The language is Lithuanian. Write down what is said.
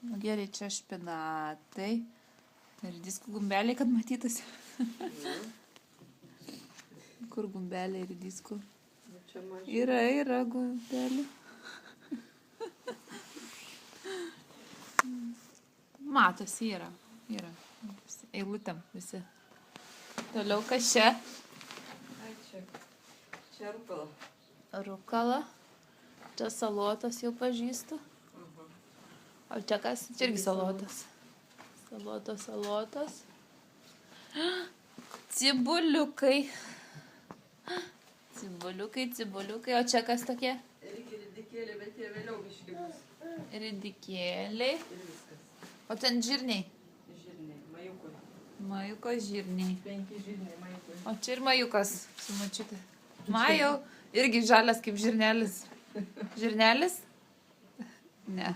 Nu, gerai, čia špinatai. Ir diskų gumbeliai, kad matytųsi. Kur gumbeliai ir diskų? Yra gumbelių. Matosi, yra. Eilutėm visi. Toliau kas čia? Čia rukala. Rukala. Čia salotas jau pažįstu. O čia kas? Čia irgi salotas. Salotas. Cibuliukai. O čia kas tokie? Irgi ridikėliai, bet jie vėliau biški bus. Ridikėliai. Ir viskas. O ten žirniai. Žirniai, majukui. Majuko žirniai. 5 žirniai majukui. O čia ir majukas su mačiute. Majau irgi žalias kaip žirnelis. Žirnelis? Ne.